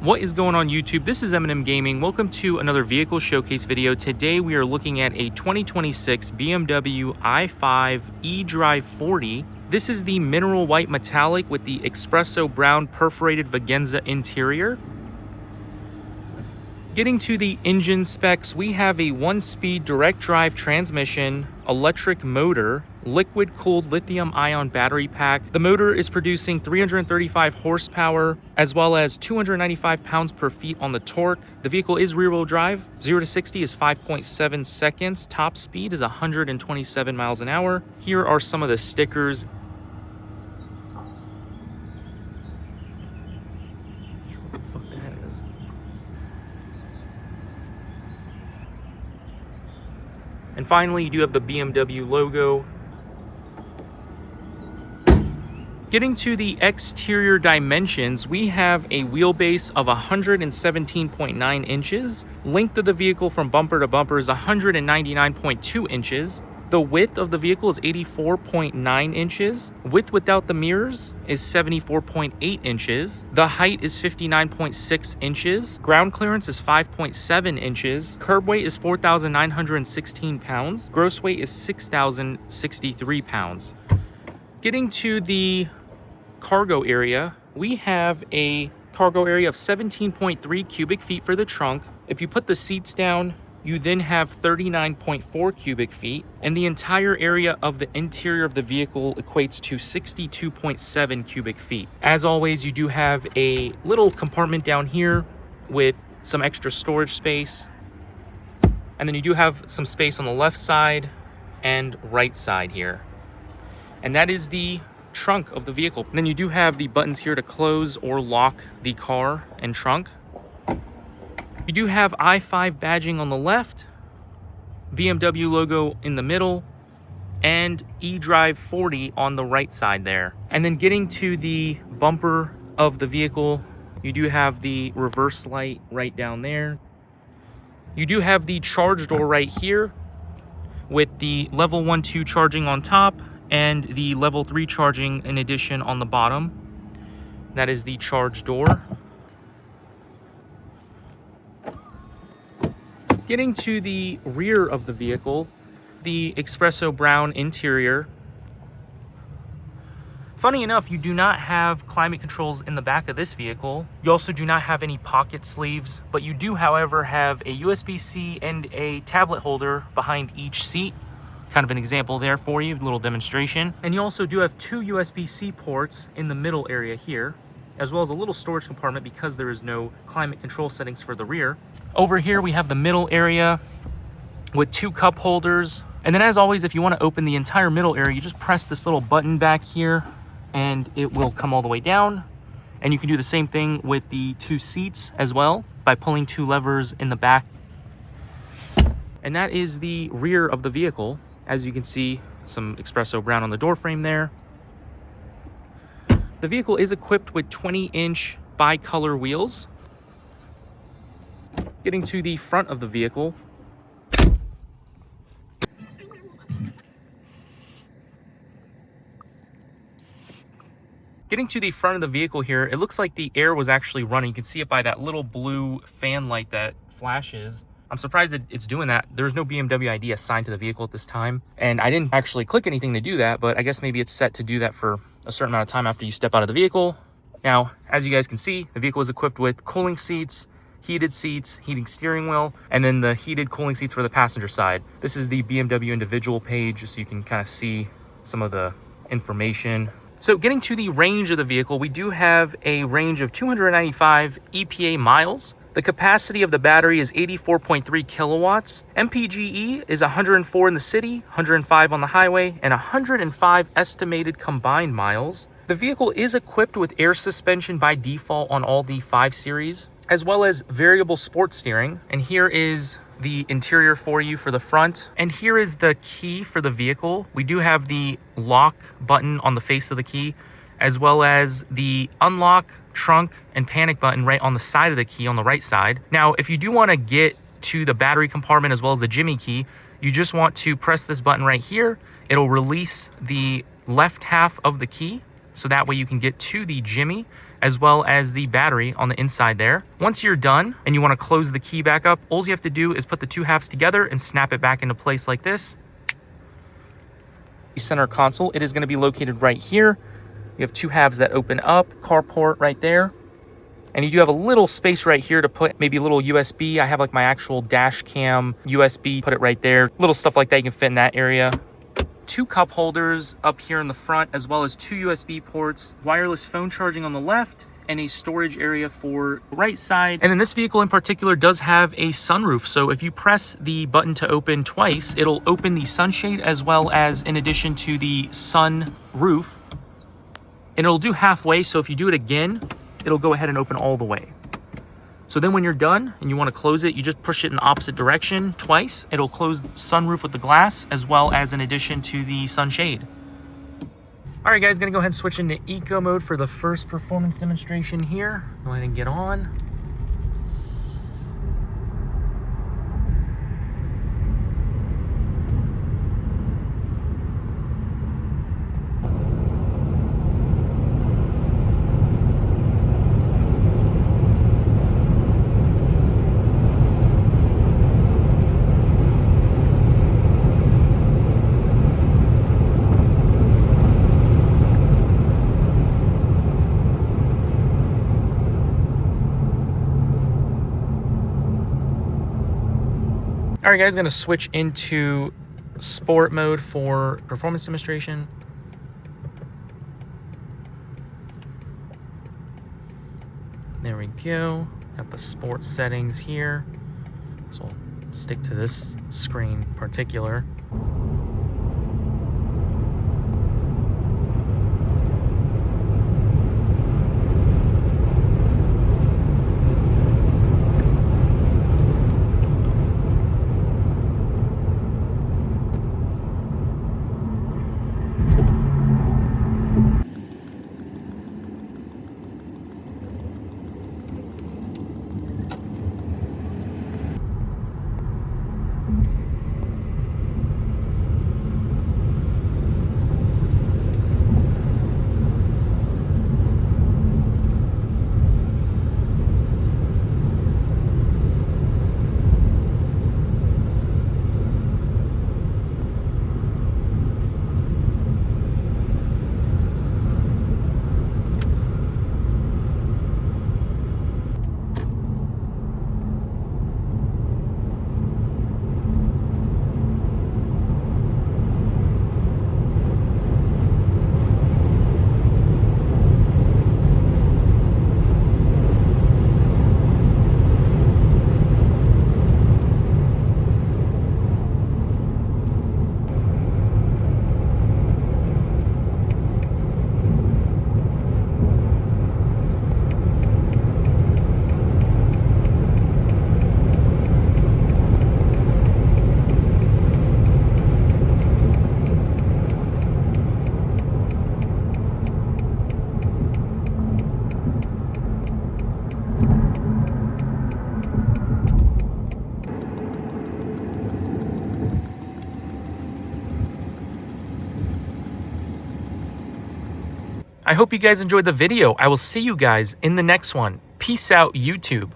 What is going on YouTube? This is M&M Gaming. Welcome to another vehicle showcase video. Today we are looking at a 2026 BMW i5 eDrive40. This is the mineral white metallic with the Espresso brown perforated Veganza interior. Getting to the engine specs, we have a 1-speed direct drive transmission, electric motor, liquid cooled lithium ion battery pack. The motor is producing 335 horsepower as well as 295 pounds per feet on the torque. The vehicle is rear wheel drive. 0 to 60 is 5.7 seconds. Top speed is 127 miles an hour. Here are some of the stickers. What the fuck that is? And finally, you do have the BMW logo. Getting to the exterior dimensions, we have a wheelbase of 117.9 inches. Length of the vehicle from bumper to bumper is 199.2 inches. The width of the vehicle is 84.9 inches. Width without the mirrors is 74.8 inches. The height is 59.6 inches. Ground clearance is 5.7 inches. Curb weight is 4,916 pounds. Gross weight is 6,063 pounds. Getting to the cargo area, we have a cargo area of 17.3 cubic feet for the trunk. If you put the seats down, you then have 39.4 cubic feet, and the entire area of the interior of the vehicle equates to 62.7 cubic feet. As always, you do have a little compartment down here with some extra storage space, and then you do have some space on the left side and right side here. And that is the trunk of the vehicle. And then you do have the buttons here to close or lock the car and trunk. You do have i5 badging on the left, BMW logo in the middle, and eDrive40 on the right side there. And then getting to the bumper of the vehicle, you do have the reverse light right down there. You do have the charge door right here with the level 1-2 charging on top and the level 3 charging in addition on the bottom. That is the charge door. Getting to the rear of the vehicle, the Espresso brown interior. Funny enough, you do not have climate controls in the back of this vehicle. You also do not have any pocket sleeves, but you do, however, have a USB-C and a tablet holder behind each seat. Kind of an example there for you, a little demonstration. And you also do have 2 USB-C ports in the middle area here, as well as a little storage compartment because there is no climate control settings for the rear. Over here we have the middle area with 2 cup holders. And then as always, if you want to open the entire middle area, you just press this little button back here and it will come all the way down. And you can do the same thing with the 2 seats as well by pulling 2 levers in the back. And that is the rear of the vehicle. As you can see, some Espresso brown on the door frame there. The vehicle is equipped with 20-inch bi-color wheels. Getting to the front of the vehicle. Getting to the front of the vehicle here, it looks like the air was actually running. You can see it by that little blue fan light that flashes. I'm surprised that it's doing that. There's no BMW ID assigned to the vehicle at this time. And I didn't actually click anything to do that, but I guess maybe it's set to do that for a certain amount of time after you step out of the vehicle. Now, as you guys can see, the vehicle is equipped with cooling seats, heated seats, heating steering wheel, and then the heated cooling seats for the passenger side. This is the BMW individual page, so you can kind of see some of the information. So getting to the range of the vehicle, we do have a range of 295 EPA miles. The capacity of the battery is 84.3 kilowatts. MPGe is 104 in the city, 105 on the highway, and 105 estimated combined miles. The vehicle is equipped with air suspension by default on all the 5 Series, as well as variable sport steering. And here is the interior for you for the front. And here is the key for the vehicle. We do have the lock button on the face of the key, as well as the unlock, trunk, and panic button right on the side of the key on the right side. Now, if you do want to get to the battery compartment as well as the Jimmy key, you just want to press this button right here. It'll release the left half of the key, so that way you can get to the Jimmy as well as the battery on the inside there. Once you're done and you want to close the key back up, all you have to do is put the two halves together and snap it back into place like this. The center console, it is going to be located right here. You have two halves that open up, carport right there. And you do have a little space right here to put maybe a little USB. I have like my actual dash cam USB, put it right there. Little stuff like that you can fit in that area. Two cup holders up here in the front, as well as two USB ports, wireless phone charging on the left, and a storage area for the right side. And then this vehicle in particular does have a sunroof. So if you press the button to open twice, it'll open the sunshade as well as in addition to the sun roof. And it'll do halfway. So if you do it again, it'll go ahead and open all the way. So then when you're done and you want to close it, you just push it in the opposite direction twice. It'll close the sunroof with the glass as well as in addition to the sunshade. All right, guys, gonna go ahead and switch into eco mode for the first performance demonstration here. Go ahead and get on. All right, guys, gonna switch into sport mode for performance demonstration. There we go. Got the sport settings here. So we'll stick to this screen in particular. I hope you guys enjoyed the video. I will see you guys in the next one. Peace out, YouTube.